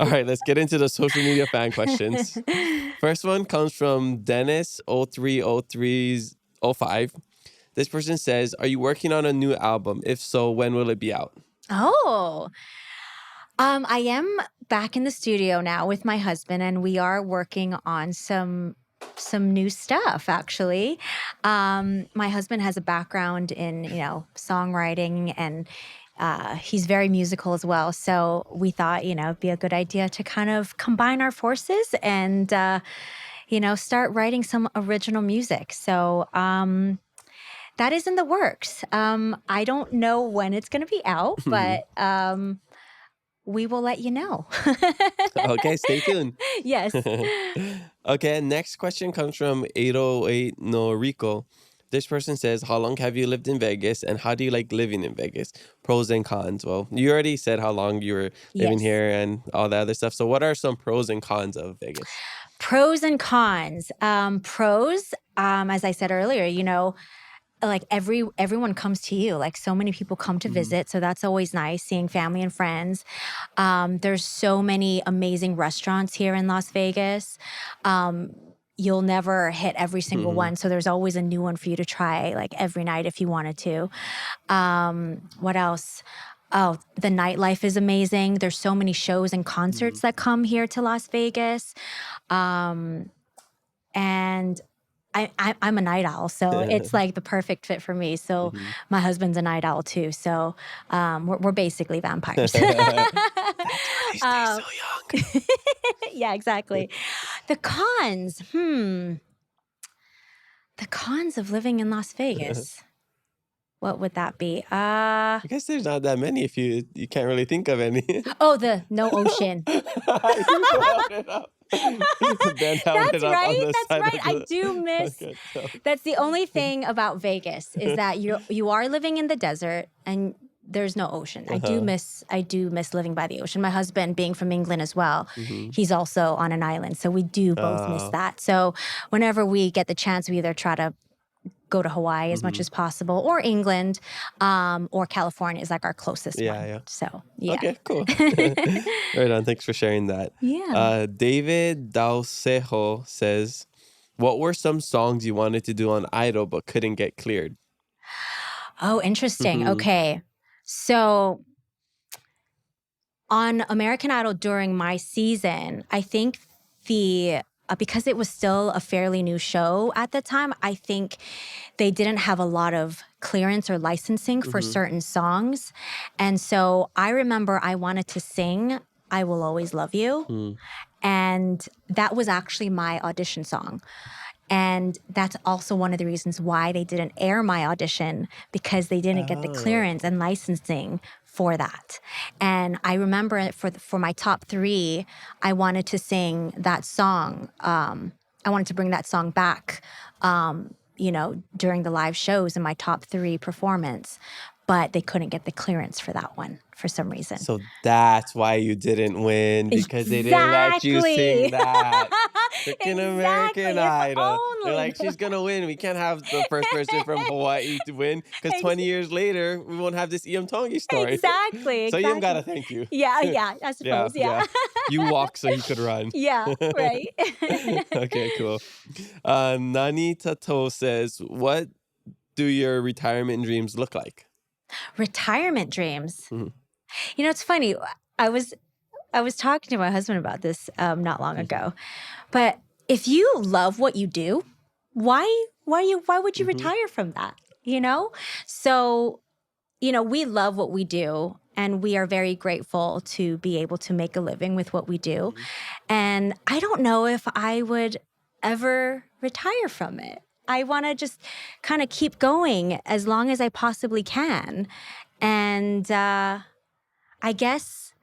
All right, let's get into the social media fan questions. First one comes from Dennis030305. This person says, "Are you working on a new album? If so, when will it be out?" Oh, I am back in the studio now with my husband, and we are working on some new stuff, actually. My husband has a background in, songwriting, and he's very musical as well. So we thought, it'd be a good idea to kind of combine our forces and, start writing some original music. So that is in the works. I don't know when it's going to be out, but we will let you know. Okay, stay tuned. Yes. Okay, next question comes from 808 Noriko. This person says, "How long have you lived in Vegas and how do you like living in Vegas? Pros and cons." Well, you already said how long you were living Yes. here and all that other stuff. So what are some pros and cons of Vegas? Pros and cons. Pros, as I said earlier, like everyone comes to you. Like so many people come to visit, so that's always nice, seeing family and friends. There's so many amazing restaurants here in Las Vegas. You'll never hit every single one, so there's always a new one for you to try, like every night if you wanted to. What else? Oh, the nightlife is amazing. There's so many shows and concerts that come here to Las Vegas. And I'm a night owl, so it's like the perfect fit for me. So my husband's a night owl too. So we're basically vampires. That's why they stay so young. Yeah, exactly. The cons. The cons of living in Las Vegas. What would that be? I guess there's not that many if you can't really think of any. Oh, the no ocean. You brought it up. That's right. That's right. I do miss. Okay, so. That's the only thing about Vegas is that you are living in the desert and there's no ocean. I do miss living by the ocean. My husband, being from England as well, he's also on an island, so we do both miss that. So whenever we get the chance, we either try to go to Hawaii as much as possible, or England, or California is like our closest one. Yeah. So yeah. Okay, cool. Right on. Thanks for sharing that. Yeah. David Dausejo says, "What were some songs you wanted to do on Idol but couldn't get cleared?" Oh, interesting. Okay. So on American Idol during my season, I think because it was still a fairly new show at the time, I think they didn't have a lot of clearance or licensing for certain songs. And so I remember I wanted to sing "I Will Always Love You." And that was actually my audition song. And that's also one of the reasons why they didn't air my audition, because they didn't get the clearance and licensing for that. And I remember for my top 3, I wanted to sing that song. I wanted to bring that song back, during the live shows in my top 3 performance. But they couldn't get the clearance for that one for some reason. So that's why you didn't win, because they didn't let you sing that. Freaking American Idol. They're like, she's going to win. We can't have the first person from Hawaii to win, because 20 years later, we won't have this Iam Tongi story. Exactly. So Iam got to thank you. Yeah, I suppose, yeah. You walk so he could run. Yeah, right. Okay, cool. Nani Tato says, "What do your retirement dreams look like?" Retirement dreams. It's funny. I was talking to my husband about this not long ago. But if you love what you do, why would you retire from that? So, we love what we do, and we are very grateful to be able to make a living with what we do. And I don't know if I would ever retire from it. I want to just kind of keep going as long as I possibly can. And I guess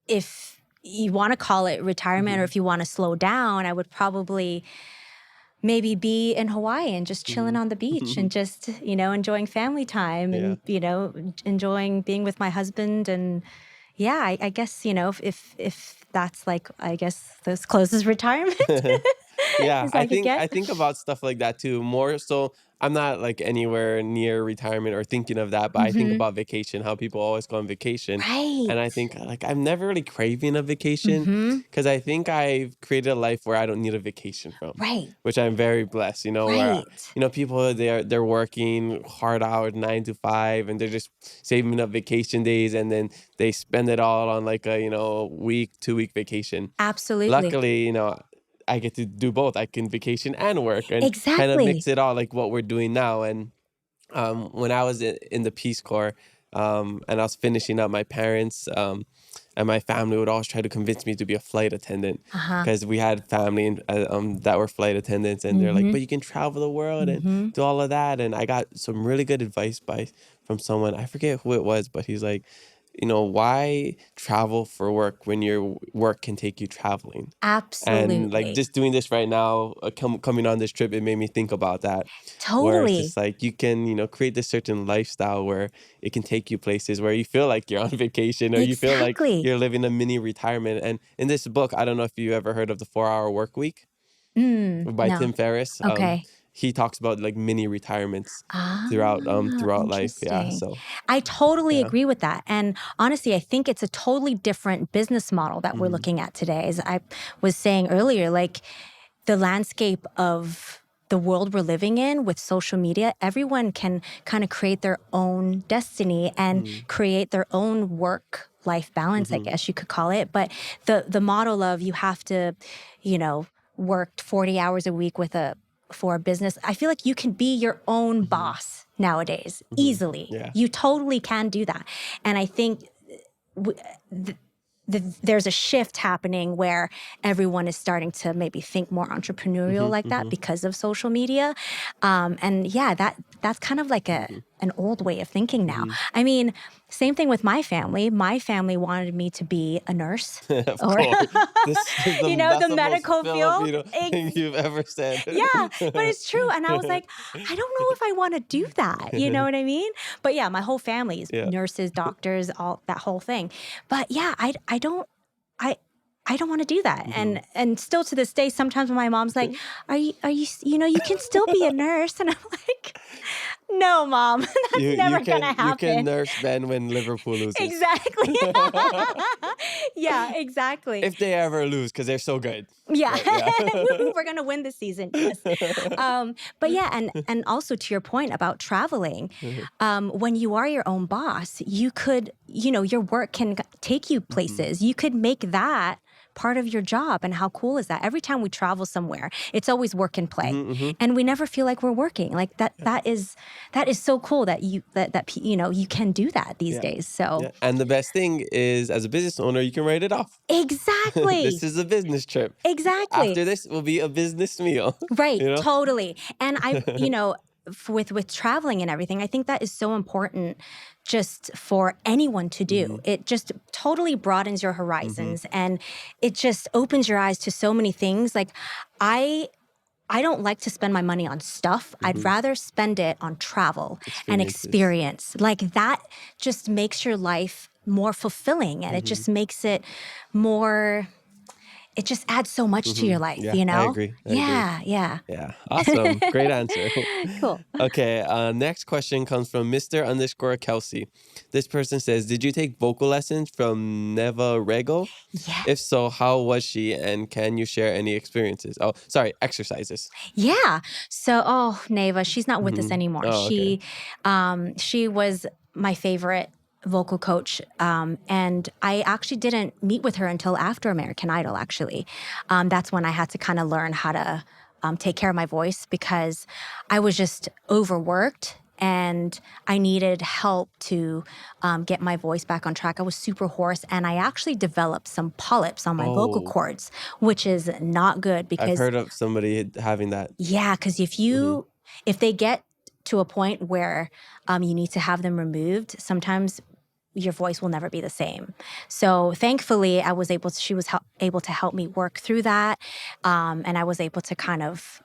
if you want to call it retirement, or if you want to slow down, I would probably maybe be in Hawaii and just chilling on the beach and just, enjoying family time and, enjoying being with my husband. And yeah, I guess, if that's like, I guess as close as retirement. Yeah, I think about stuff like that too. More so, I'm not like anywhere near retirement or thinking of that, but I think about vacation, how people always go on vacation. Right. And I think like I'm never really craving a vacation Mm-hmm. because I think I've created a life where I don't need a vacation from, Right. which I'm very blessed, where, Right. people they're working hard hours, 9 to 5, and they're just saving up vacation days and then they spend it all on like a, week, 2 week vacation. Absolutely. Luckily, I get to do both. I can vacation and work and kind of Exactly. mix it all like what we're doing now. And when I was in the Peace Corps, and I was finishing up, my parents and my family would always try to convince me to be a flight attendant Uh-huh. because we had family that were flight attendants, and they're like, Mm-hmm. "But you can travel the world and Mm-hmm. do all of that." And I got some really good advice from someone. I forget who it was, but he's like, why travel for work when your work can take you traveling? And like Absolutely. just doing this right now, coming on this trip, it made me think about that. Where it's Totally. just like you can, create this certain lifestyle where it can take you places where you feel like you're on vacation or you feel like Exactly. you're living a mini retirement. And in this book, I don't know if you ever heard of the 4 Hour Work Week by No. Tim Ferriss. Okay. He talks about like mini retirements Ah, throughout life. Yeah. interesting. So I totally yeah. agree with that. And honestly, I think it's a totally different business model that we're Mm-hmm. looking at today. As I was saying earlier, like the landscape of the world we're living in with social media, everyone can kind of create their own destiny and create their own work life balance, I Mm-hmm. guess you could call it. But the model of you have to, work 40 hours a week for a business, I feel like you can be your own Mm-hmm. boss nowadays Mm-hmm. easily. Yeah. You totally can do that. And I think there's a shift happening where everyone is starting to maybe think more entrepreneurial Mm-hmm. like that Mm-hmm. because of social media. And yeah, that's kind of like Mm-hmm. an old way of thinking now. Mm-hmm. I mean, same thing with my family. My family wanted me to be a nurse Of or, course. This is the that's the most medical field. Filipino thing you've ever said. Yeah, but it's true. And I was like, I don't know if I want to do that. You know what I mean? But yeah, my whole family is Yeah. nurses, doctors, all that whole thing. But yeah, I don't want to do that. Mm-hmm. And still to this day, sometimes when my mom's like, you can still be a nurse. And I'm like, no, Mom, that's You never gonna can happen. nurse Ben when Liverpool loses. Exactly. Yeah, exactly. If they ever lose, because they're so good. Yeah. Right, yeah. Woohoo, we're gonna win this season. Yes. But yeah, and also to your point about traveling, when you are your own boss, you could, your work can take you places. You could make that part of your job. And how cool is that? Every time we travel somewhere, it's always work and play. Mm-hmm. And we never feel like we're working. Like that is so cool that you can do that these Yeah. days. So Yeah. And the best thing is, as a business owner, you can write it off. exactly. This is a business trip. Exactly. After this will be a business meal. Right, totally. And I, with traveling and everything, I think that is so important just for anyone to do. It just totally broadens your horizons and it just opens your eyes to so many things. Like I don't like to spend my money on stuff. I'd rather spend it on travel and experience. Like that just makes your life more fulfilling and it just makes it more. It just adds so much to your life, Yeah, I agree. Yeah. Yeah. Awesome. Great answer. Cool. Okay. Next question comes from Mr. _Kelsey. This person says, did you take vocal lessons from Neva Rego? Yeah. If so, how was she? And can you share any experiences? Oh, sorry, exercises. Yeah. So, Neva, she's not with us anymore. Oh, okay. She was my favorite vocal coach. And I actually didn't meet with her until after American Idol, actually. That's when I had to kind of learn how to take care of my voice because I was just overworked and I needed help to get my voice back on track. I was super hoarse and I actually developed some polyps on my vocal Oh. cords, which is not good because I've heard of somebody having that. yeah, because if they get to a point where you need to have them removed, sometimes your voice will never be the same. So thankfully, she was able to help me work through that, and I was able to kind of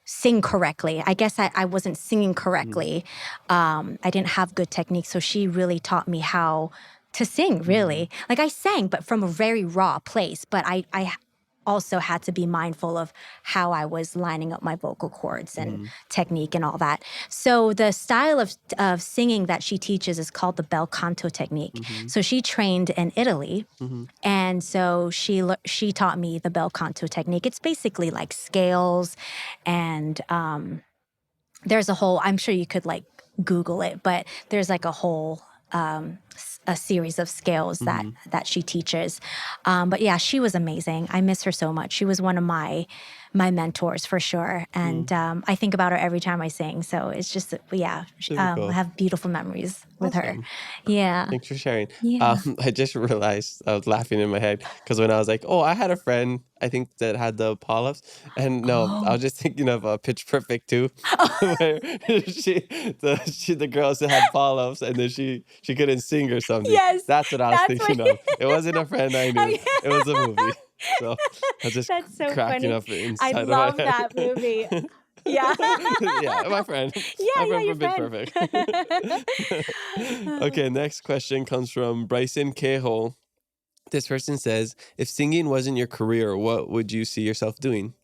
sing correctly. I guess I wasn't singing correctly. I didn't have good technique, so she really taught me how to sing. Really, like I sang, but from a very raw place. But I also had to be mindful of how I was lining up my vocal cords and technique and all that. So the style of singing that she teaches is called the bel canto technique. So she trained in Italy. And so she taught me the bel canto technique. It's basically like scales, and there's a whole, I'm sure you could like Google it, but there's like a whole a series of scales that she teaches. But yeah, she was amazing. I miss her so much. She was one of my mentors for sure. And I think about her every time I sing. So it's just, yeah, Cool. I have beautiful memories with her. Awesome. Yeah. Thanks for sharing. Yeah. I just realized I was laughing in my head because when I was like, "Oh, I had a friend I think that had the polyps," and no, I Oh. was just thinking of Pitch Perfect 2, where the girls that had polyps and then she couldn't sing or something. Yes. That's what I was That's what. thinking of. It wasn't a friend I knew. It was a movie. So I was just That's so cracking funny. up I inside of my love head. that movie. Yeah. Yeah, my friend. My Yeah, friend your from Pitch friend. Perfect. Okay, next question comes from Bryson Cahill. This person says, if singing wasn't your career, what would you see yourself doing?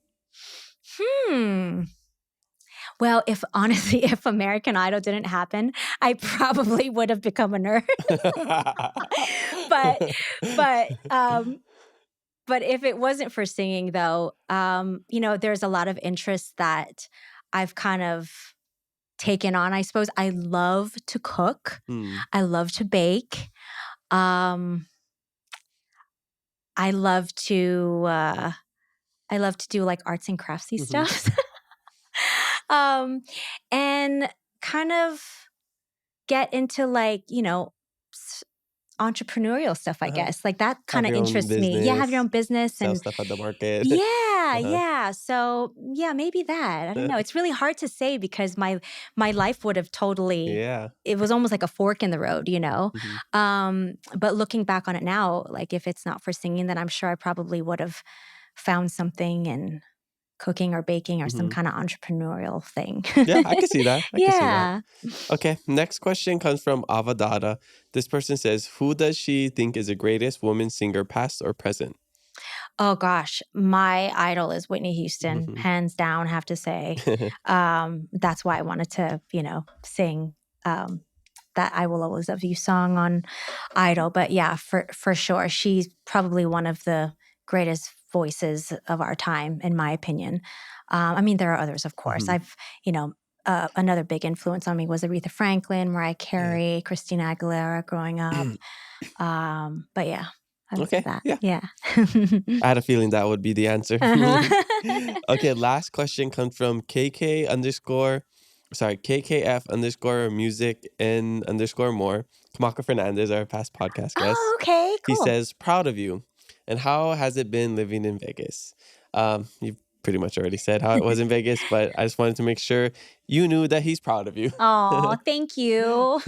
Well, if American Idol didn't happen, I probably would have become a nurse. But but um but if it wasn't for singing though, there's a lot of interests that I've kind of taken on, I suppose. I love to cook. Hmm. I love to bake. Um I love to do like arts and craftsy Mhm. stuff. um and kind of get into like, entrepreneurial stuff, I Uh-huh. guess. Like that kind Have of your own interests me. Yeah, have your business, own business sell and stuff at the market. yeah, Uh-huh. yeah. So, yeah, maybe that. I don't know. It's really hard to say because my life would have totally Yeah. it was almost like a fork in the road, you know. Mhm. But looking back on it now, like if it's not for singing, then I'm sure I probably would have found something in cooking or baking or some Mhm. kind of entrepreneurial thing. Yeah, I can see that. I can see that. Yeah. Okay, next question comes from Avadada. This person says, who does she think is the greatest woman singer, past or present? Oh gosh, my idol is Whitney Houston, Mhm. hands down, have to say. That's why I wanted to, sing that "I Will Always Love You" song on Idol. But yeah, for sure, she's probably one of the greatest voices of our time, in my opinion. I mean, there are others, of course. Mhm. Another big influence on me was Aretha Franklin, Mariah Yeah. Carey, Christina Aguilera growing up. But yeah, I would say Okay, that. yeah. Yeah. I had a feeling that would be the answer. Uh-huh. Okay, last question comes from KKF underscore music and underscore more. Kamaka Fernandez, our past podcast Oh, guest. okay, He cool. says, proud of you. And how has it been living in Vegas? You've pretty much already said how it was in Vegas, but I just wanted to make sure you knew that he's proud of you. Oh, thank you.